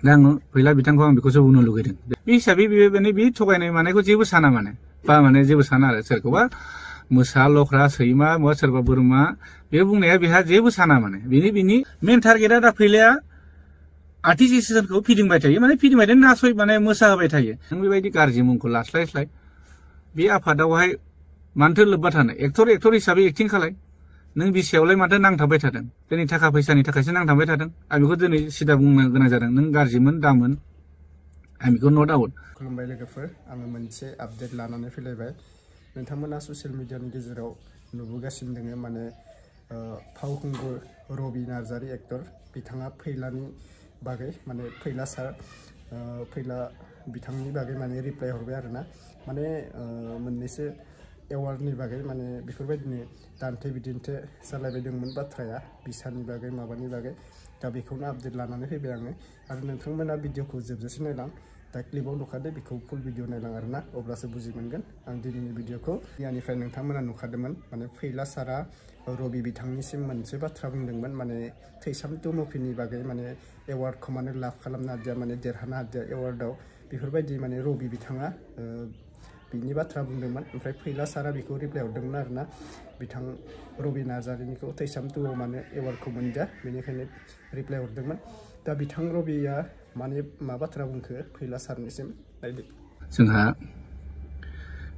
दा आङो फैला बिथांखौ आं बेखौसो बुंनो लुगैदों बे हिसाबै बे थगायनाय मानायखौ जेबो साना माने बा माने जेबो साना आरो सोरखौबा मोसा लख्रा सैमा बा सोरबा बोरमा बे बुंनाया बेहा जेबो साना माने बिनि मेन टारगेटआ दा फैलाया आर्टिस्ट एसोसिएशनखौ फिदिंबाय थायो माने फिदिंबाय नासय माने मोसाहोबाय थायो नों बेबायदि गाज्रि मुंखौ लास्लायस्लाय बे आफादावहाय मानोथो लोब्बा थानो एक्टर हिसाबै एक्टिं खालाय नों बिसायावलाय माथो नांथाबबाय थादों दिनै थाखा फैसानि थाखायसो नांथाबबाय थादों आं बेखौ दिनै सिदा बुंनो गोनां जादों नों गाज्रिमोन दामोन आं बेखौ नट आउट खुलुमबाय लोगोफोर आङो मोनसे आपडेट लानानै फैलायबाय नोंथांमोना ससियेल मिडियानि गेजेराव नुबोगासिनो दङ माने फावखुंगुर रबि नार्जारि एक्टर बिथाङा फैलानि बागै माने फैला सार फैला बिथांनि बागै माने रिप्लाइ हरबाय आरोना माने मोननैसो एवार्डनि बागै माने बेफोरबायदिनो दान्थे बिदिन्थे जालायबाय दंमोन बाथ्राया बिसानि बागै माबानि बागै दा बेखौनो आपडेट लानानै फैबाय आङो आरो नोंथांमोना भिडिअखौ जोबजासे नायलां दा क्लिपाव नुखादो बेखौ फुल भिडिअ नायलां आरोना अब्लासो बुजि मोनगोन आं दिनैनि भिडिअखौ मैयानिफ्राय नोंथांमोना नुखादोंमोन माने फैला सारा रबि बिथांनिसिम मोनसे बाथ्रा बुंदोंमोन माने थैसाम टु मुभिनि बागै माने एवार्डखौ माने लाभ खालामनो हादिया माने देरहानो हादिया एवार्डआव बेफोरबायदि माने रबि बिथाङा बिनि बाथ्रा बुंदोंमोन ओमफ्राय फैला सारा बेखौ रिप्लाइ हरदोंमोन आरोना बिथां रबि नार्जारिनिखौ थैसाम टुआव माने एवार्डखौ मोनदिया बेनिखायनो रिप्लाइ हरदोंमोन दा बिथां रबिया माने मा बाथ्रा बुंखो फैला सारनिसिम नायदो जोंहा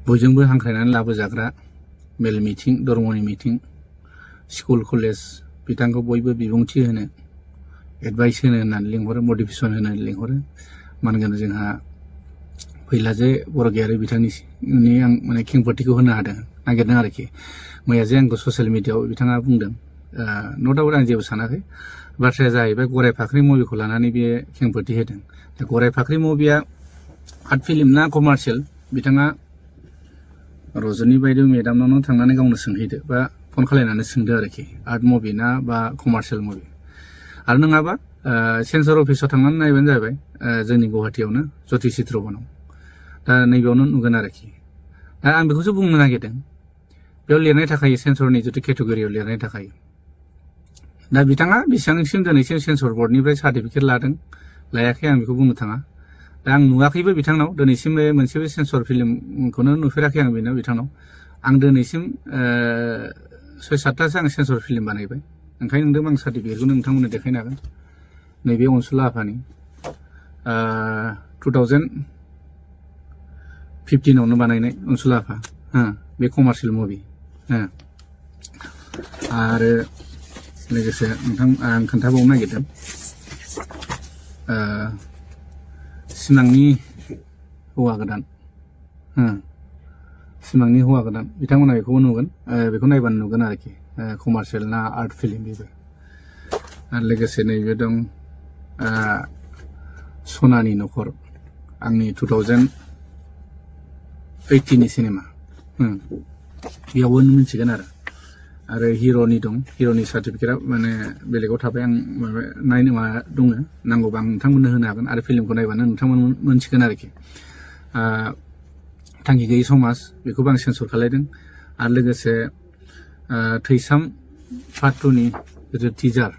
बयजोंबो हांख्रायनानै लाबोजाग्रा मेल मिटिं धर्मनि मिटिं स्कुल कलेज बिथांखौ बयबो बिबुंथि होनो एडभाइस होनो होननानै लिंहरो मटिभेसन होनो लिंहरो मानोना जोंहा फैलाजे बरगयारि बिथांनि आं माने खेंफोरथिखौ होनो हादों नागिरदों आरोखि मैया जे आंखौ ससियेल मिडियाआव बिथाङा बुंदों नट आउट आं जेबो सानाखै बाथ्राया जाहैबाय गराय फाख्रि मुभिखौ लानानै बे खेंफोरथि होदों दा गराय फाख्रि मुभिया आर्ट फिल्म ना कमार्शियेल बिथाङा रजनी बायदि मेडामनावनो थांनानै गावनो सोंहैदो बा फन खालायनानै सोंदो आरोखि आर्ट मुभि ना बा कमार्शियेल मुभि आरो नङाबा सेन्सर अफिसाव थांनानै नायबानो जाबाय जोंनि गुवाहाटीयावनो ज्योति चित्र बनाव दा नैबेयावनो नुगोन आरोखि दा आं बेखौसो बुंनो नागिरदों बेयाव लिरनाय थाखायो सेन्सरनि जितु केटेगरियाव लिरनाय थाखायो दा बिथाङा बेसेबांसिम दिनैसिम सेन्सर बर्डनिफ्राय सार्टिफिकेट लादों लायाखै आं बेखौ बुंनो थाङा दा आं नुवाखैबो बिथांनाव दिनैसिम मोनसेबो सेन्सर फिल्मखौनो नुफेराखै आं बेनाव बिथांनाव आं दिनैसिम 6-7थासो आं सेन्सर फिल्म बानायबाय ओंखायनो नोंदों आं सार्टिफिकेटखौ नोंथांमोननो देखायनो हागोन नैबे अनसुला आफानि 2015आवनो बानायनाय अनसुला आफा बे कमार्शियेल मुभि आरो लोगोसे नोंथां आं खोन्थाबावनो नागिरदों सिमांनि हौवा गोदान सिमांनि हौवा गोदान बिथांमोना बेखौबो नुगोन बेखौ नायबानो नुगोन आरोखि कमार्शियेल ना आर्ट फिल्म बेबो आरो लोगोसे नैबे दं सनानि नखर आंनि 2018नि सिनेमा बेयावबो मिथिगोन आरो हिर'नि दं हिर'नि सार्टिफिकेटआ माने बेलेगाव थाबाय आं माबा नायनो मा दङ नांगौबा आं नोंथांमोननो होनो हागोन आरो फिल्मखौ नायबानो नोंथांमोन मोनथिगोन आरोखि थांखि गैयै समाज बेखौबो आं सेन्सर खालायदों आरो लोगोसे थैसाम पार्ट 2नि जितु टिजार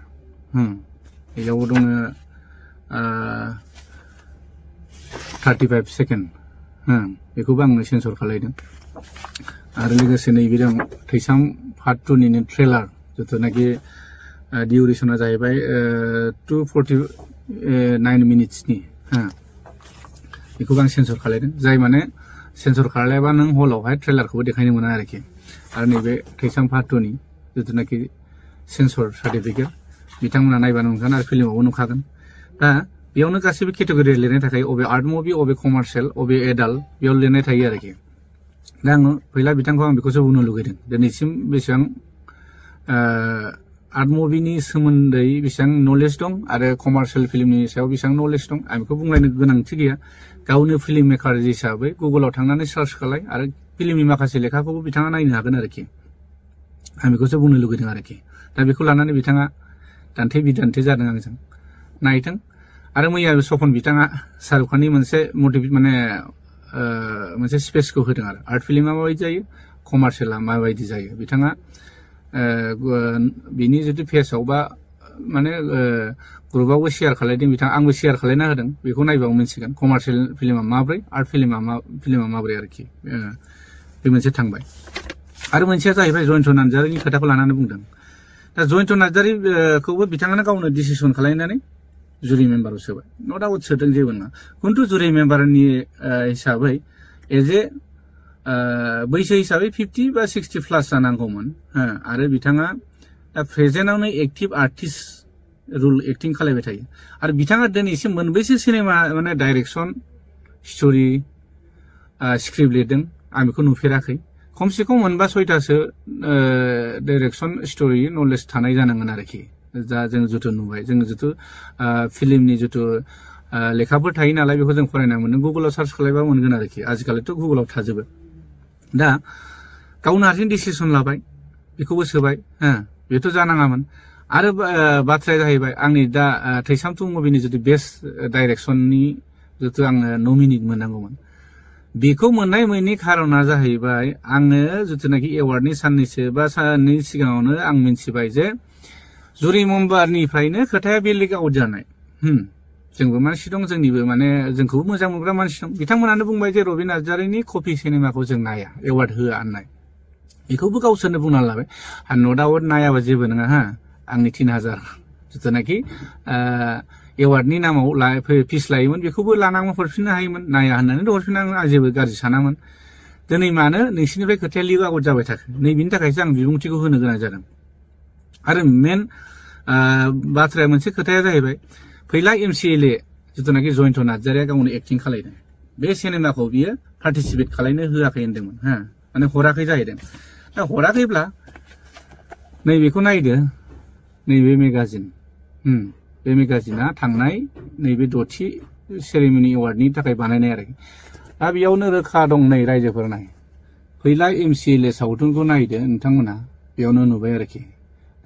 बेयावबो दङ 35 सेकेन्ड बेखौबो आङो सेन्सर खालायदों आरो लोगोसे नैबे दं थैसाम पार्ट 2निनो ट्रेलार जिथुनाखि डिउरेसना जाहैबाय 249 मिनिट्सनि बेखौबो आं सेन्सर खालायदों जाय माने सेन्सर खालायबा नों हलावहाय ट्रेलारखौबो देखायनो मोना आरोखि आरो नैबे थैसाम पार्ट 2नि जिथुनाखि सेन्सर सार्टिफिकेट बिथांमोना नायबानो नुखागोन आरो फिल्मावबो नुखागोन दा बेयावनो गासैबो केटेगरि लिरनाय थाखायो अबे आर्ट मुभि अबे कमार्शियेल अबे एडाल्ट बेयाव लिरनाय थायो आरोखि दा आङो फैला बिथांखौ आं बेखौसो बुंनो लुगैदों दिनैसिम बेसेबां आर्ट मुभिनि सोमोन्दै बेसेबां नलेज दं आरो कमार्शियेल फिल्मनि सायाव बेसेबां नलेज दं आं बेखौ बुंलायनो गोनांथि गैया गावनो फिल्म मेकार हिसाबै गुगोलाव थांनानै सार्च खालाय आरो फिल्मनि माखासे लेखाखौबो बिथाङा नायनो हागोन आरोखि आं बेखौसो बुंनो लुगैदों आरोखि दा बेखौ लानानै बिथाङा दान्थे बिदान्थे जादों आंजों नायथों आरो मैया सपन बिथाङा शाहरुख खाननि मोनसे मटिभेट माने मोनसे स्पेसखौ होदों आरो आर्ट फिल्मा माबायदि जायो कमार्शियेला माबायदि जायो बिथाङा बिनि जितु फेसाव बा माने ग्रुपआवबो शेयार खालायदों बिथां आंबो शेयार खालायना होदों बेखौ नायबाबो मिन्थिगोन कमार्शियेल फिल्मा माब्रै आर्ट फिल्मा माब्रै आरोखि बे मोनसे थांबाय आरो मोनसेया जाहैबाय जयन्त नार्जारिनि खोथाखौ लानानै बुंदों दा जयन्त नार्जारिखौबो बिथाङानो गावनो डिसिसन खालायनानै जुरि मेम्बाराव सोबाय न' डाउट सोदों जेबो नङा खिन्थु जुरि मेम्बारनि हिसाबै एज ए बैसो हिसाबै 50 बा 60 प्लास जानांगौमोन आरो बिथाङा दा प्रेजेन्टआवनो एक्टिभ आर्टिस्ट रुल एक्टिं खालायबाय थायो आरो बिथाङा दिनैसिम मोनबेसे सिनेमा माने डाइरेक्सन स्ट'रि स्क्रिप्ट लिरदों आं बेखौ नुफेराखै खमसे खम मोनबा 6थासो डाइरेक्सन स्ट'रि नलेज थानाय जानांगोन आरोखि दा जों जिथु नुबाय जों जिथु फिल्मनि जिथु लेखाफोर थायो नालाय बेखौ जों फरायना मोनदों गुगोलाव सार्च खालायबा मोनगोन आरोखि आजिखालिथ' गुगोलाव थाजोबो दा गावनो हारसिं डिसिसन लाबाय बेखौबो सोबाय बेथ' जानाङामोन आरो बाथ्राया जाहैबाय आंनि दा थैसाम 2 मुभिनि जिथु बेस्ट डाइरेक्सननि जिथु आङो नमिनेट मोननांगौमोन बेखौ मोननाय मोननि खारना जाहैबाय आङो जिथुनाखि एवार्डनि साननैसो बा साननि सिगाङावनो आं मिन्थिबाय जे जुरि मेम्बारनिफ्रायनो खोथाया बे लिक आउट जानाय जोंबो मानसि दं जोंनिबो माने जोंखौबो मोजां मोनग्रा मानसि दं बिथांमोनानो बुंबाय जे रबि नार्जारिनि कपि सिनेमाखौ जों नाया एवार्ड होआ होननाय बेखौबो गावसोरनो बुंना लाबाय आरो न' डाउट नायाबा जेबो नङा आंनि 3000 जिथुनाखि एवार्डनि नामाव फिस लायोमोन बेखौबो लानांगौ हरफिननो हायोमोन नाया होननानै हरफिननांगौ आं जेबो गाज्रि सानामोन दिनै मानो नोंसिनिफ्राय खोथाया लिक आउट जाबाय थाखो नैबेनि थाखायसो आं बिबुंथिखौ होनो गोनां जादों आरो मेन बाथ्राया मोनसे खोथाया जाहैबाय फैला MCLA जिथुनाखि जयन्त नार्जारिया गावनो एक्टिं खालायदों बे सिनेमाखौ बियो पार्टिसिपेट खालायनो होआखै होनदोंमोन माने हराखै जाहैदों दा हराखैब्ला नैबेखौ नायदो नैबे मेगाजिन बे मेगाजिना थांनाय नैबे 6थि सेरेमनि एवार्डनि थाखाय बानायनाय आरोखि दा बेयावनो रोखा दं नै रायजोफोर नाय फैला MCLA सावथुनखौ नायदो नोंथांमोना बेयावनो नुबाय आरोखि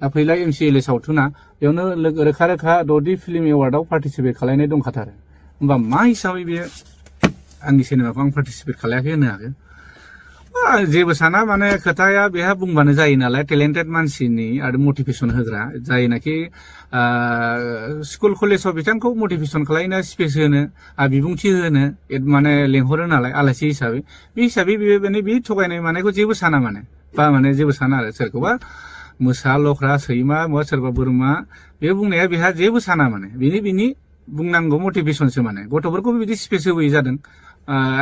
दा फैला MCLA सावथुना बेयावनो रोखा रोखा 6थि फिल्म एवार्डआव पार्टिसिपेट खालायनाय दंखाथारो होमबा मा हिसाबै बेयो आंनि सिनेमाखौ आं पार्टिसिपेट खालायाखै होनो हागोन जेबो साना माने खोथाया बेहा बुंबानो जायो नालाय टेलेन्टेड मानसिनि आरो मटिभेसन होग्रा जायनाखि स्कुल कलेजाव बिथांखौ मटिभेसन खालायनो स्पेस होनो बिबुंथि होनो माने लेंहरो नालाय आलासि हिसाबै बे हिसाबै बे थगायनाय मानायखौ जेबो साना माने बा माने जेबो साना आरो सोरखौबा मोसा लख्रा सैमा बा सोरबा बोरमा बे बुंनाया बेहा जेबो साना माने बिनि बुंनांगौ मटिभेसनसो माने गथ'फोरखौ बिदि स्पेस होबोयै जादों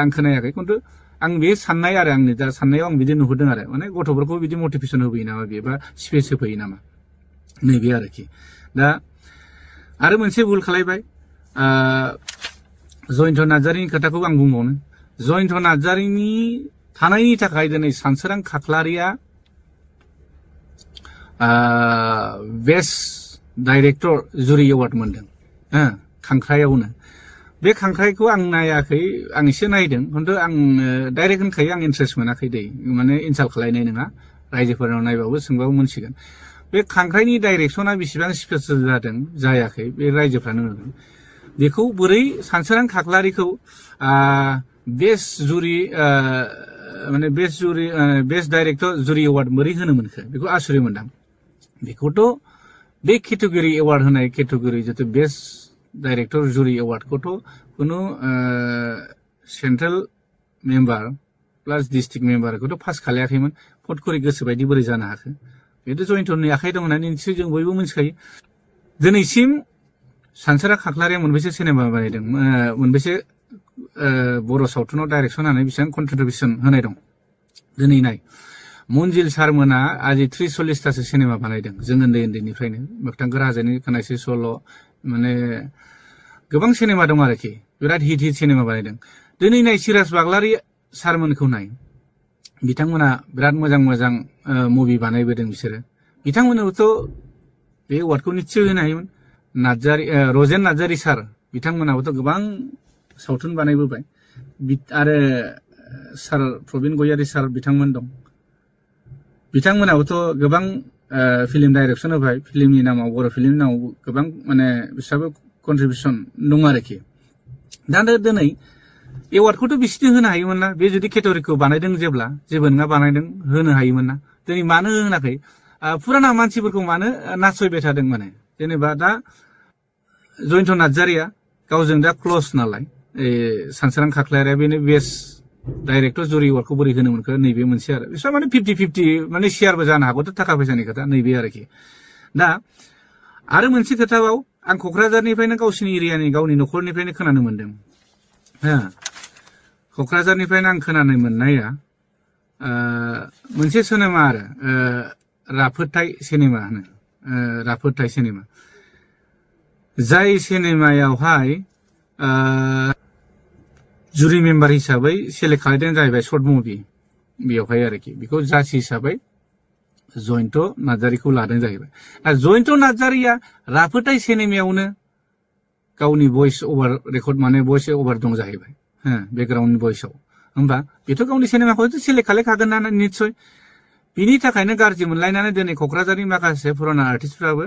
आं खोनायाखै खिन्थु आं बे साननाय आरो आंनि दा साननायाव आं बिदि नुहुरदों आरो माने गथ'फोरखौ बिदि मटिभेसन होबोयो नामा बेबा स्पेस होफैयो नामा नैबे आरोखि दा आरो मोनसे भुल खालायबाय जयन्त नार्जारिनि खोथाखौ आं बुंबावनो जयन्त नार्जारिनि थानायनि थाखाय दिनै सानसोरां खाख्लारिया बेस्ट डाइरेक्टर जुरि एवार्ड मोनदों खांख्रायावनो बे खांख्राइखौ आं नायाखै आं एसे नायदों खिन्थु आं डाइरेक्ट होनखायो आं इन्ट्रेस्ट मोनाखै दै माने इनसाल्ट खालायनाय नङा रायजोफोरनाव नायबाबो सोंबाबो मोनसिगोन बे खांख्राइनि डाइरेक्सना बेसेबां स्पेसियल जादों जायाखै बे रायजोफ्रानो नुगोन बेखौ बोरै सानसोरां खाख्लारिखौ बेस्ट जुरि माने बेस्ट डाइरेक्टर जुरि एवार्ड बोरै होनो मोनखो बेखौ आसुरि मोनदां बेखौथ' बे केटेगरि एवार्ड होनाय केटेगरि जितु बेस्ट डाइरेक्टर जुरि एवार्डखौथ' कुनु सेन्ट्रेल मेम्बार प्लास डिस्ट्रिक्ट मेम्बारखौथ' पास खालायाखैमोन फटकरि गोसोबायदि बोरै जानो हाखो बेथ' जयन्तनि आखाइ दं होननानै निश्चय जों बयबो मिथिखायो दिनैसिम सानसोरां खाख्लारिया मोनबेसे सिनेमा बानायदों मोनबेसे बर' सावथुनाव डाइरेक्सन होनानै बेसेबां कन्ट्रिबिउसन होनाय दं दिनै नाय मन्जिल सारमोना आजि 30-40थासो सिनेमा बानायदों जों उन्दैनिफ्रायनो मोगथां राजानि खोनायसै सल' माने गोबां सिनेमा दं आरोखि बिराद हिट सिनेमा बानायदों दिनै नाय सिराज बाग्लारि सारमोनखौ नाय बिथांमोना बिराद मोजां मुभि बानायबोदों बिसोरो बिथांमोननोथ' बे एवार्डखौ निश्चय होनो हायोमोन रजेन नार्जारि सार बिथांमोनाबोथ' गोबां सावथुन बानायबोबाय आरो सार प्रबिन गयारि सार बिथांमोन दं बिथांमोनाबोथ' गोबां फिल्म डाइरेक्सन होबाय फिल्मनि नामाव बर' फिल्मनि नामाव गोबां माने बिसोराबो कन्ट्रिबिउसन दं आरोखि दा दिनै एवार्डखौथ' बिसिनो होनो हायोमोन ना बे जुदि केटेगरिखौ बानायदों जेब्ला जेबो नङा बानायदों होनो हायोमोन ना दिनै मानो होनाखै फुराना मानसिफोरखौ मानो नासयबाय थादों माने जेनेबा दा जयन्त नार्जारिया गावजों दा क्ल'ज नालाय सानसोरां खाख्लायारिया बेनो बेस्ट डाइरेक्टर जुरि एवार्डखौ बोरै होनो मोनखो नैबे मोनसे आरो बिसोर माने 50-50 माने शेयारबो जानो हागौथ' थाखा फैसानि खोथा नैबे आरोखि दा आरो मोनसे खोथाबाव आं क'क्राझारनिफ्रायनो गावसिनि एरियानि गावनि न'खरनिफ्रायनो खोनानो मोनदों क'क्राझारनिफ्रायनो आं खोनानो मोननाया मोनसे सिनेमा आरो राफोदथाय सिनेमा होनो राफोदथाय सिनेमा जाय सिनेमायावहाय जुरि मेम्बार हिसाबै सेलेक्ट खालामदों जाहैबाय शर्ट मुभि बेयावहाय आरोखि बेखौ जाज हिसाबै जयन्त नार्जारिखौ लादों जाहैबाय जयन्त नार्जारिया राफोदथाय सिनेमायावनो गावनि भइस ओभार रेकर्ड माने भइस ओभार दं जाहैबाय बेकग्राउन्ड भइसआव होमबा बेथ' गावनि सिनेमाखौ सेलेक्ट खालामखागोन ना निस्सय बिनि थाखायनो गाज्रि मोनलायनानै दिनै क'क्राझारनि माखासे पुराना आर्टिस्टफ्राबो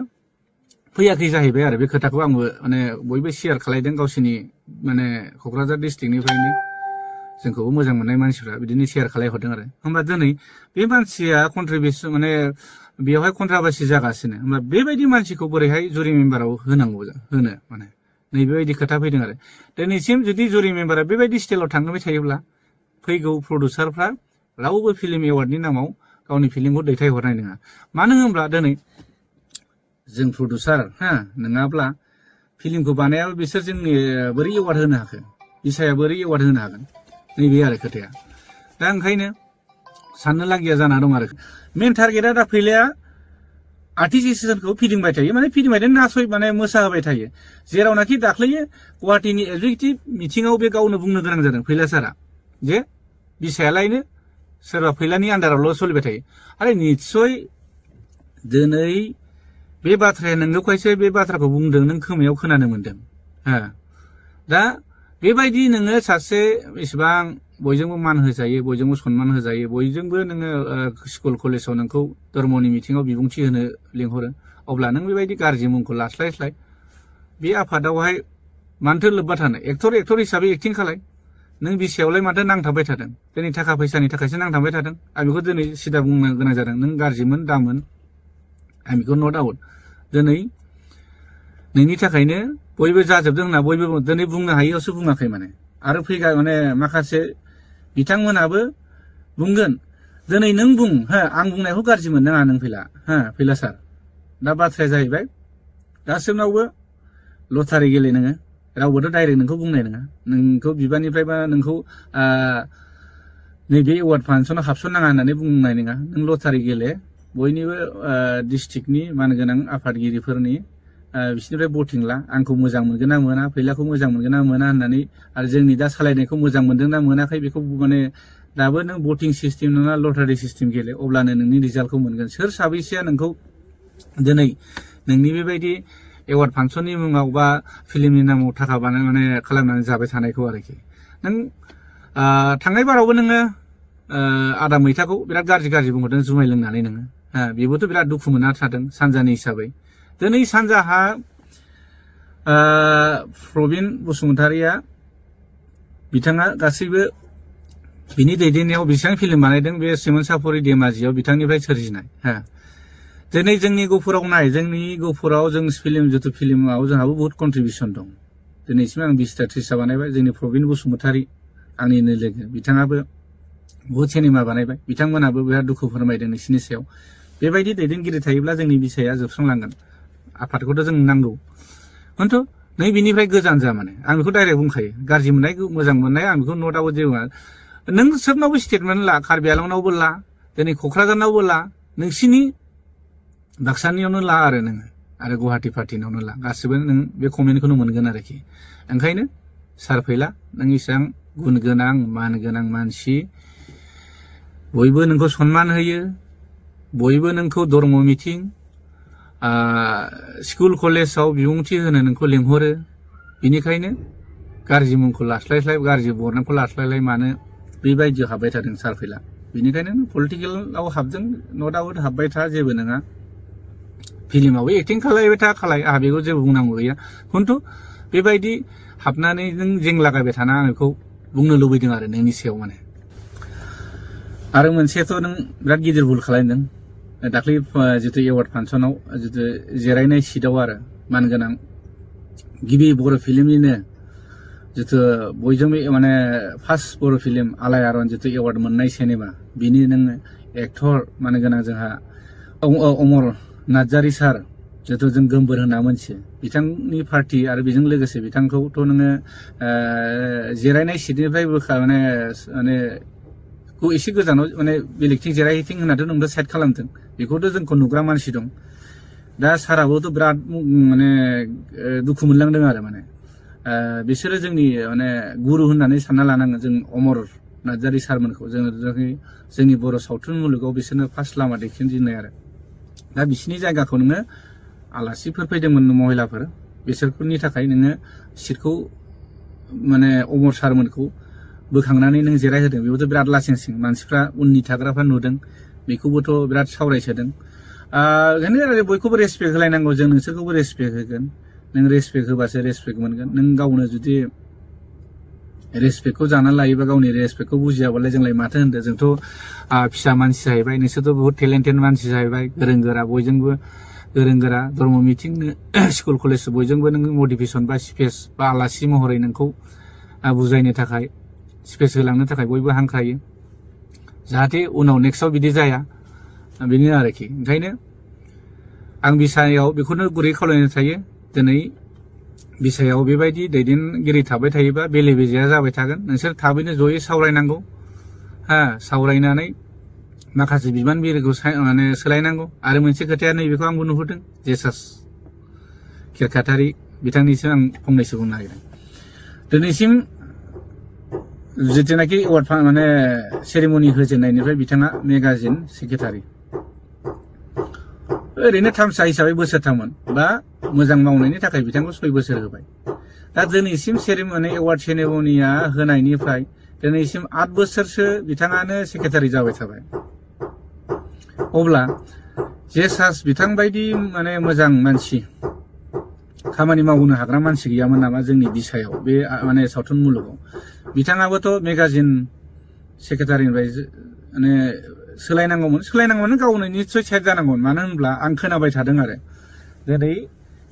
फैयाखै जाहैबाय आरो बे खोथाखौ आंबो माने बयबो शेयार खालायदों गावसिनि माने क'क्राझार डिस्ट्रिक्टनिफ्रायनो जोंखौबो मोजां मोननाय मानसिफ्रा बिदिनो शेयार खालायहरदों आरो होमबा दिनै बे मानसिया कन्ट्रिबिउसन माने बेयावहाय कन्ट्राभार्सि जागासिनो होमबा बेबायदि मानसिखौ बोरैहाय जुरि मेम्बाराव होनांगौ होनो माने नैबेबायदि खोथा फैदों आरो दिनैसिम जुदि जुरि मेम्बारा बेबायदि स्टाइलाव थांबाय थायोब्ला फैगौ प्रडिउसारफ्रा रावबो फिल्म एवार्डनि नामाव गावनि फिल्मखौ दैथायहरनाय नङा मानो होनब्ला दिनै जों प्रडिउसार नङाब्ला फिल्मखौ बानायाबा बिसोर जोंनि बोरै एवार्ड होनो हाखो बिसाया बोरै एवार्ड होनो हागोन नैबे आरो खोथाया दा ओंखायनो साननो लागिया जाना दं आरो मेन टारगेटआ दा फैलाया आर्टिस्ट एसोसिएसनखौ फिदिंबाय थायो माने फिदिंबाय थायो नासय माने मोसाहोबाय थायो जेरावनाखि दाख्लैयो गुवाहाटीनि एग्जिकिउटिभ मिटिंआव बे गावनो बुंनो गोनां जादों फैला सारा जे बिसायालायनो सोरबा फैलानि आन्दारावल' सोलिबाय थायो आरो निस्सय दिनै बे बाथ्राया नोंगौखायसो बे बाथ्राखौ बुंदों नों खोमायाव खोनानो मोनदों दा बेबायदि नोङो सासे इसेबां बयजोंबो मान होजायो बयजोंबो सन्मान होजायो बयजोंबो नोङो स्कुल कलेजाव नोंखौ धर्मनि मिथिङाव बिबुंथि होनो लिंहरो अब्ला नों बेबायदि गाज्रि मुंखौ लास्लायस्लाय बे आफादावहाय मानोथो लोब्बा थानो एक्टर हिसाबै एक्टिं खालाय नों बिसायावलाय माथो नांथाबबाय थादों दिनै थाखा फैसानि थाखायसो नांथाबबाय थादों आं बेखौ दिनै सिदा बुंनो गोनां जादों नों गाज्रिमोन दामोन आं बेखौ नट आउट दिनै नोंनि थाखायनो बयबो जाजोबदों होनना बयबो दिनै बुंनो हायैयावसो बुङाखै माने आरो फैगा माने माखासे बिथांमोनाबो बुंगोन दिनै नों बुं आं बुंनायखौ गाज्रि मोननाङा नों फैला सार दा बाथ्राया जाहैबाय गासैनावबो लटारि गेले नोङो रावबोथ' डाइरेक्ट नोंखौ बुंनाय नङा नोंखौ बिबाननिफ्राय बा नोंखौ नैबे एवार्ड फांसनाव हाबसननाङा होननानै बुंनाय नङा नों लटारि गेले बयनिबो डिस्ट्रिक्टनि मानगोनां आफादगिरिफोरनि बिसोरनिफ्राय भटिं ला आंखौ मोजां मोनगोन ना मोना फैलाखौ मोजां मोनगोन ना मोना होननानै आरो जोंनि दा सालायनायखौ मोजां मोनदों ना मोनाखै बेखौ माने दाबो नों भटिं सिस्टेम नङा लटारि सिस्टेम गेले अब्लानो नोंनि रिजाल्टखौ मोनगोन सोर साबैसेया नोंखौ दिनै नोंनि बेबायदि एवार्ड फांसननि मुङाव बा फिल्मनि नामाव थाखा माने खालामनानै जाबाय थानायखौ आरोखि नों थांनाय बारावबो नोङो आदा मैथाखौ बिराद गाज्रि बुंहरदों जुमाय लोंनानै नोङो बेबोथ' बिराद दुखु मोनना थादों सानजानि हिसाबै दिनै सानजाहा प्रबिन बसुमतारिया बिथाङा गासैबो बिनि दैदेननायाव बेसेबां फिल्म बानायदों बे सिमोन साफरि धेमाजियाव बिथांनिफ्राय सोरजिनाय दिनै जोंनि गहपुराव नाय जोंनि गहपुराव जों फिल्म जिथु फिल्माव जोंहाबो बहुत कन्ट्रिबिउसन दं दिनैसिम आं 20टा 30टा बानायबाय जोंनि प्रबिन बसुमतारि आंनिनो लोगो बिथाङाबो बहुत सिनेमा बानायबाय बिथांमोनाबो बिराद दुखु फोरमायदों नोंसिनि सायाव बेबायदि दैदेनगिरि थायोब्ला जोंनि बिसाया जोबस्रांलांगोन आफादखौथ' जों नांगौ खिन्थु नै बिनिफ्राय गोजान जा माने आं बेखौ डाइरेक्ट बुंखायो गाज्रि मोननाय मोजां मोननाय आं बेखौ नट आउट जेबो नों सोबनावबो स्टेटमेन्ट ला कार्बि आंलंनावबो ला दिनै क'क्राझारनावबो ला नोंसिनि बाक्सानियावनो ला आरो नोङो आरो गुवाहाटी पार्टिनावनो ला गासिबो नों बे कमेन्टखौनो मोनगोन आरोखि ओंखायनो सार फैला नों इसेबां गुन गोनां मान गोनां मानसि बयबो नोंखौ सन्मान होयो बयबो नोंखौ धर्म मिथिं स्कुल कलेजाव बिबुंथि होनो नोंखौ लेंहरो बिनिखायनो गाज्रि मुंखौ लास्लायस्लाय गाज्रि बरनामखौ लास्लायलाय मानो बेबायदि हाबबाय थादों सार फैला बिनिखायनो पलिटिकेलाव हाबदों नट आउट हाबबाय था जेबो नङा फिल्मावबो एक्टिं खालायबाय था आंहा बेखौ जेबो बुंनांगौ गैया खिन्थु बेबायदि हाबनानै नों जेंलागायबाय थाना आं बेखौ बुंनो लुबैदों आरो नोंनि सायाव माने आरो मोनसेथ' नों बिराद गिदिर भुल खालामदों दाख्लै जितु एवार्ड फांसनाव जितु जिरायनाय सिटआव आरो मानगोनां गिबि बर' फिल्मनिनो जितु बयजोंबो माने फार्स्ट बर' फिल्म आलायारन जितु एवार्ड मोननाय सिनेमा बिनि नों एक्टर मानगोनां जोंहा अमर नार्जारी सार जितु जों गोमबोर होनना मोनथियो बिथांनि पार्टी आरो बेजों लोगोसे बिथांखौथ' नोङो जिरायनाय सिटनिफ्राय माने एसे गोजानाव माने बेलेगथिं जिरायहैथिं होननाथ' नोंबो साइड खालामदों बेखौथ' जोंखौ नुग्रा मानसि दं दा साराबोथ' बिराद माने दुखु मोनलांदों आरो माने बिसोरो जोंनि माने गुरु होननानै सानना लानांगोन जों अमर नार्जारी सारमोनखौ जोंनि बर' सावथुन मुलुगाव बिसोरनो फार्स्ट लामा दिन्थिजेननाय आरो दा बिसिनि जायगाखौ नोङो आलासिफोर फैदोंमोन महिलाफोर बिसोरनि थाखाय नोङो सिटखौ माने अमर सारमोनखौ बोखांनानै नों जिरायहोदों बेबोथ' बिराद लासिंसिं मानसिफ्रा उननि थाग्राफ्रा नुदों बेखौबोथ' बिराद सावरायसोदों ओंखायनो बयखौबो रेसपेक्ट होलायनांगौ जों नोंसोरखौबो रेसपेक्ट होगोन नों रेसपेक्ट होबासो रेसपेक्ट मोनगोन नों गावनो जुदि रेसपेक्टखौ जानानै लायोबा गावनि रेसपेक्टखौ बुजियाबालाय जोंलाय माथो होनदों जोंथ' फिसा मानसि जाहैबाय नोंसोरथ' बहुत टेलेन्टेड मानसि जाहैबाय गोरों गोरा बयजोंबो गोरों गोरा धर्म मिटिं स्कुल कलेज बयजोंबो नों मटिभेसन बा स्पेस बा आलासि महरै नोंखौ बुजायनो थाखाय स्पेस होलांनो थाखाय बयबो हांख्रायो जाहाथे उनाव नेक्स्टआव बिदि जाया बेनो आरोखि ओंखायनो आं बिसायाव बेखौनो गुरै खावलायनो थायो दिनै बिसायाव बेबायदि दैदेनगिरि थाबाय थायोबा बेले बेजेया जाबाय थागोन नोंसोर थाबैनो जयै सावरायनांगौ सावरायनानै माखासे बिबानगिरिखौ माने सोलायनांगौ आरो मोनसे खोथाया नैबेखौ आंबो नुहुरदों जेसास खेरखातारि बिथांनिसिम आं फंनैसो बुंनो नागिरदों दिनैसिम जितुनाखि एवार्ड माने सेरेमनि होजेननायनिफ्राय बिथाङा मेगाजिन सेक्रेटारि ओरैनो थामसा हिसाबै बोसोरथाममोन बा मोजां मावनायनि थाखाय बिथांखौ 6 बोसोर होबाय दा दिनैसिम सेरेमनि एवार्ड सेरेमनिया होनायनिफ्राय दिनैसिम 8 बोसोरसो बिथाङानो सेक्रेटारि जाबाय थाबाय अब्ला जेसास बिथां बायदि माने मोजां मानसि खामानि मावनो हाग्रा मानसि गैयामोन नामा जोंनि बिसायाव बे माने सावथुन मुलुगाव बिथाङाबोथ' मेगाजिन सेक्रेटारिनिफ्राय माने सोलायनांगौमोन गावनो निश्चय साइड जानांगौमोन मानो होनब्ला आं खोनाबाय थादों आरो दिनै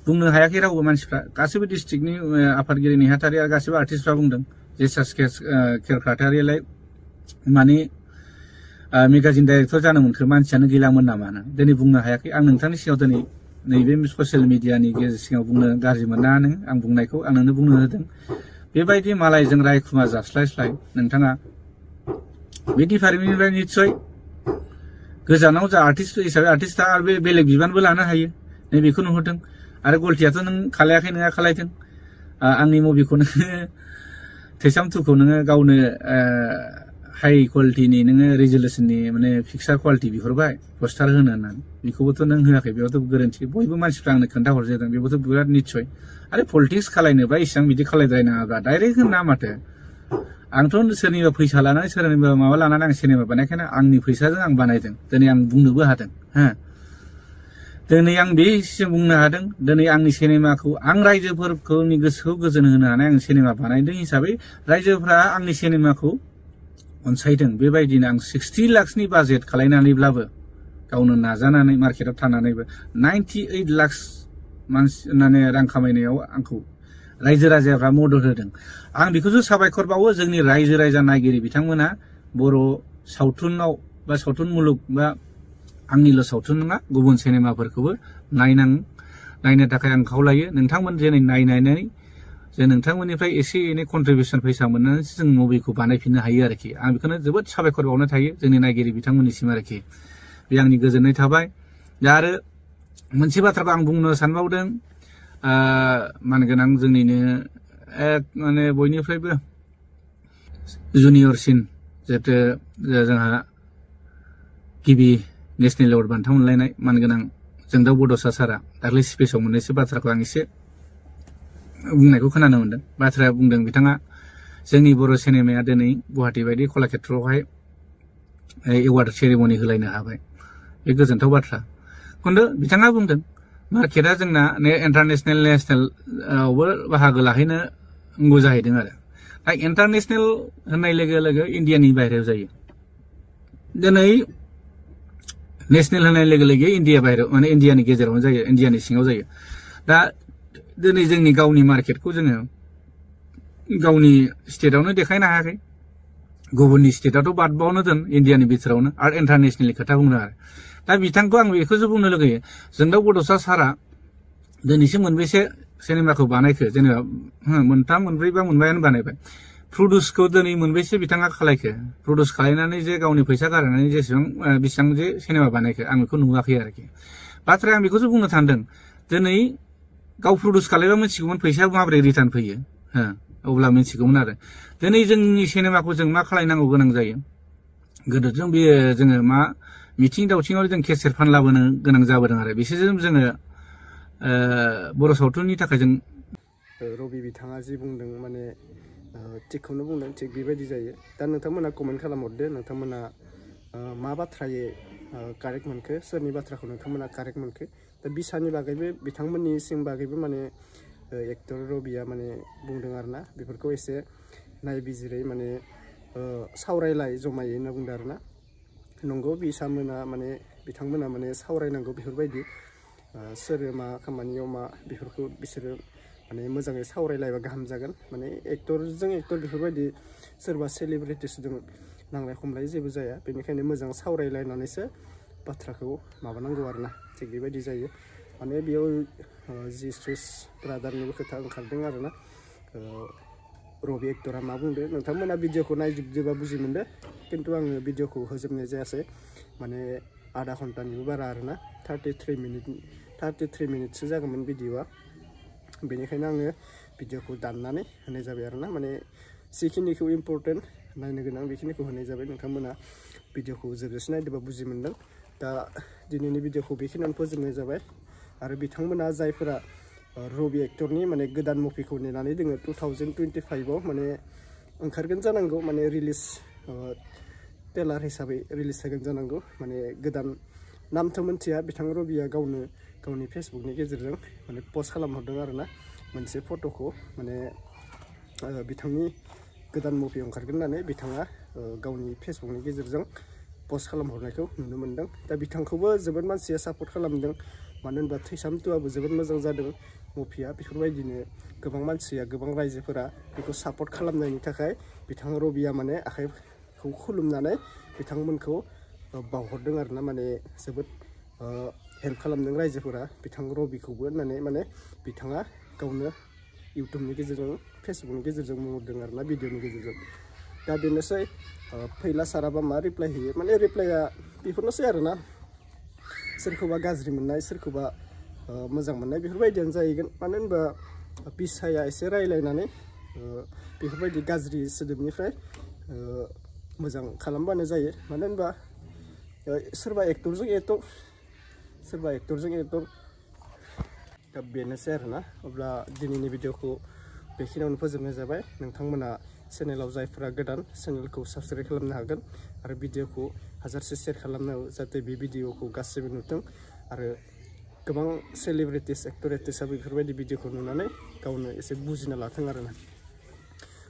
बुंनो हायाखै रावबो मानसिफ्रा गासैबो डिस्ट्रिक्टनि आफादगिरि नेहाथारि आरो गासैबो आर्टिस्टफ्रा बुंदों जेसास खेरखातारियालाय माने मेगाजिन डाइरेक्टर जानो मोनखो मानसियानो गैलामोन नामा दिनै बुंनो हायाखै आं नोंथांनि सिगाङाव दिनै नैबे ससियेल मिडियानि सिगाङाव बुंनो गाज्रि मोना नों आं बुंनायखौ आं नोंनो बुंनो होदों बेबायदि मालायजों रायखुमा जास्लायस्लाय नोंथाङा बे डिपार्टमेन्टनिफ्राय निश्चय गोजानाव जा आर्टिस्ट हिसाबै आर्टिस्टआ आरो बे बेलेग बिबानबो लानो हायो नैबेखौ नुहुरदों आरो गलटियाथ' नों खालायाखै नोंहा खालायदों आंनि मुभिखौ नोङो थैसाम 2खौ नोङो गावनो हाई क्वालिटिनि नोङो रिजोलुसननि माने पिक्सार क्वालिटि बिहरबाय पस्टार होनो होननानै बेखौबोथ' नों होआखै बेयावथ' गोरोन्थि बयबो मानसिफ्रा आंनो खोन्थाहरजोदों बेबोथ' बिराद निस्सय आरो पलिटिक्स खालायनोबा इसेबां बिदि खालायद्रायनाङाब्रा डाइरेक्ट होना माथो आंथ' सोरनिबा फैसा लानानै सोरनिबा माबा लानानै आं सिनेमा बानायखायनो आंनि फैसाजों आं बानायदों दिनै आं बुंनोबो हादों दिनै आं बेसिम बुंनो हादों दिनै आंनि सिनेमाखौ आं रायजोफोरनि गोसोखौ गोजोन होनो हानाय आं सिनेमा बानायदों हिसाबै रायजोफ्रा आंनि सिनेमाखौ अनसायदों बेबायदिनो आं 60 लाखनि बाजेट खालायनानैब्लाबो गावनो नाजानानै मार्केटाव थानानैबो 98 लाख मानसि माने रां खामायनायाव आंखौ रायजो राजाफ्रा मदद होदों आं बेखौसो साबायखर बावो जोंनि रायजो राजा नायगिरि बिथांमोना बर' सावथुनाव बा सावथुन मुलुग बा आंनिल' सावथुन नङा गुबुन सिनेमाफोरखौबो नायनो थाखाय आं खावलायो नोंथांमोन जेनै नायनानै जे नोंथांमोननिफ्राय एसे एनै कन्ट्रिबिउसन फैसा मोननानैसो जों मुभिखौ बानायफिननो हायो आरोखि आं बेखौनो जोबोद साबायखर बावनो थायो जोंनि नायगिरि बिथांमोननिसिम आरोखि बे आंनि गोजोननाय थाबाय दा आरो मोनसे बाथ्राखौ आं बुंनो सानबावदों मानगोनां जोंनिनो एक माने बयनिफ्रायबो जुनियरसिन जिहेतु जोंहा गिबि नेशनेल एवार्ड बान्था मोनलायनाय मानगोनां जोंदाव बड'सा सारा दाख्लै स्पेसाव मोननैसो बाथ्राखौ आं एसे बुंनायखौ खोनानो मोनदों बाथ्राया बुंदों बिथाङा जोंनि बर' सिनेमाया दिनै गुवाहाटी बायदि कलाक्षेत्रआवहाय एवार्ड सेरेमनि होलायनो हाबाय बे गोजोनथाव बाथ्रा खिन्थु बिथाङा बुंदों मार्केटआ जोंना इन्टारनेशनेल नेशनेलावबो बाहागो लाहैनांगौ जाहैदों आरो दा इन्टारनेशनेल होननाय लोगो लोगो इन्डियानि बाहेरायाव जायो दिनै नेशनेल होनाय लोगो लोगो इन्डिया बाहेराव माने इन्डियानि गेजेरावनो जायो इन्डियानि सिङाव जायो दा दिनै जोंनि गावनि मार्केटखौ जोङो गावनि स्टेटआवनो देखायनो हायाखै गुबुननि स्टेटआथ' बादबावनो दोन इन्डियानि बिथोरावनो आरो इन्टारनेसनेलनि खोथा बुंनो आरो दा बिथांखौ आं बेखौसो बुंनो लुगैयो जोंदाव बड'सा सारा दिनैसिम मोनबेसे सिनेमाखौ बानायखो जेनेबा मोनथाम मोनब्रैबा मोनबायानो बानायबाय प्रडिउसखौ दिनै मोनबेसे बिथाङा खालायखो प्रडिउस खालायनानै जे गावनि फैसा गारनानै बेसेबां जे सिनेमा बानायखो आं बेखौ नुवाखै आरोखि बाथ्राया आं बेखौसो बुंनो सानदों दिनै गाव प्रडिउस खालायबा मिथिगौमोन फैसाया माबोरै रिटार्न फैयो अब्ला मिथिगौमोन आरो दिनै जोंनि सिनेमाखौ जों मा खालायनांगौ गोनां जायो गोदोथ' बेयो जोङो मा मिथिं दावथिङाव जों केसेट फान लाबोनो गोनां जाबोदों आरो बिसोरजों जोङो बर' सावथुननि थाखाय जों रबि बिथाङा जि बुंदों माने थिगखौनो बुंदों थिग बेबायदि जायो दा नोंथांमोना कमेन्ट खालामहरदो नोंथांमोना मा बाथ्रायै कारेक्ट मोनखो सोरनि बाथ्राखौ नोंथांमोना कारेक्ट मोनखो दा बिसानि बागैबो बिथांमोननि सिं बागैबो माने एक्टर रबिया माने बुंदों आरोना बेफोरखौ एसे नायबिजिरै माने सावरायलाय जमायै होनना बुंदों आरोना नंगौ बिसामोना माने बिथांमोना माने सावरायनांगौ बेफोरबायदि सोर मा खामानियाव मा बेफोरखौ बिसोरो माने मोजाङै सावरायलायबा गाहाम जागोन माने एक्टरजों एक्टर बेफोरबायदि सोरबा सेलिब्रिटिसजों नांलाय खमलाय जेबो जाया बेनिखायनो मोजां सावरायलायनानैसो बाथ्राखौ माबानांगौ आरोना थिग बेबायदि जायो माने बेयाव जिसुस ब्रादारनिबो खोथा ओंखारदों आरोना रबि एक्टरा मा बुंदो नोंथांमोना भिडिअखौ नायजोबदोबा बुजि मोनदो खिन्थु आङो भिडिअखौ होजोबनाय जायासै माने आधा घन्टानिबो बारा आरोना 33 मिनिटसो जागौमोन भिडिअआ बेनिखायनो आङो भिडिअखौ दाननानै होनाय जाबाय आरोना माने जिखिनिखौ इम्पर्टेन्ट नायनो गोनां बेखिनिखौ होनाय जाबाय नोंथांमोना भिडिअखौ जोबजासे नायदोंबा बुजि मोनदों दा दिनैनि भिडिअखौ बेखिनियावनो फोजोबनाय जाबाय आरो बिथांमोना जायफोरा रबि एक्टरनि माने गोदान मुभिखौ नेनानै दोङो 2025आव माने ओंखारगोन जानांगौ माने रिलिज टेलार हिसाबै रिलिज जागोन जानांगौ माने गोदान नामथ' मोनथिया बिथां रबिया गावनो गावनि फेसबुकनि गेजेरजों माने पस्ट खालामहरदों आरोना मोनसे फट'खौ माने बिथांनि गोदान मुभि ओंखारगोन होननानै बिथाङा गावनि फेसबुकनि गेजेरजों पस्ट खालामहरनायखौ नुनो मोनदों दा बिथांखौबो जोबोद मानसिया सापर्ट खालामदों मानो होनबा थैसाम 2आबो जोबोद मोजां जादों मुभिया बेफोरबायदिनो गोबां मानसिया गोबां रायजोफोरा बेखौ सापर्ट खालामनायनि थाखाय बिथां रबिया माने आखाइखौ खुलुमनानै बिथांमोनखौ बावहरदों आरोना माने जोबोद हेल्प खालामदों रायजोफोरा बिथां रबिखौबो होननानै माने बिथाङा गावनो इउटुबनि गेजेरजों फेसबुकनि गेजेरजों बुंहरदों आरोना भिडिअनि गेजेरजों दा बेनोसै फैला साराबा मा रिप्लाय होयो माने रिप्लाया बेफोरनोसै आरोना सोरखौबा गाज्रि मोननाय सोरखौबा मोजां मोननाय बेफोरबायदियानो जाहैगोन मानो होनबा बिसाया एसे रायलायनानै बेफोरबायदि गाज्रि सोदोबनिफ्राय मोजां खालामबानो जायो मानो होनबा सोरबा एक्टरजों एक्टर दा बेनोसै आरोना अब्ला दिनैनि भिडिअखौ बेखिनियावनो फोजोबनाय जाबाय नोंथांमोना चेनेलाव जायफोरा गोदान चेनेलखौ साबस्क्राइब खालामनो हागोन आरो भिडिअखौ हाजारसे शेयार खालामनायाव जाहाथे बे भिडिअखौ गासैबो नुथों आरो गोबां सेलिब्रिटिस एक्टर एक्ट्रेसआ बेफोरबायदि भिडिअखौ नुनानै गावनो एसे बुजिना लाथों आरोना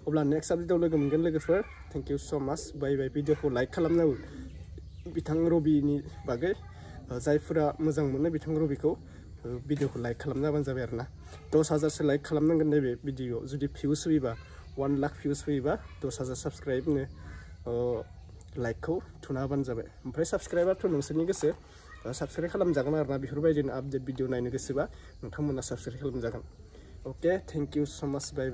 अब्ला नेक्स्ट आपडेटआव लोगो मोनगोन लोगोफोर थेंक इउ स' माच बाय भिडिअखौ लाइक खालामनांगौ बिथां रबिनि बागै जायफोरा मोजां मोनो बिथां रबिखौ भिडिअखौ लाइक खालामना होबानो जाबाय आरोना 10,000सो लाइक खालामनांगोन नैबे भिडिअआव जुदि भिउस फैयोबा 1 लाख भिउस फैयोबा 10,000 साबस्क्राइबनो लाइकखौ थुना होबानो जाबाय ओमफ्राय साबस्क्राइबाथ' नोंसोरनि गोसो साबस्क्राइब खालामजागोन आरोना बेफोरबायदिनो आपडेट भिडिअ नायनो गोसोबा नोंथांमोना साबस्क्राइब खालामजागोन अके थेंक इउ स' माच बाय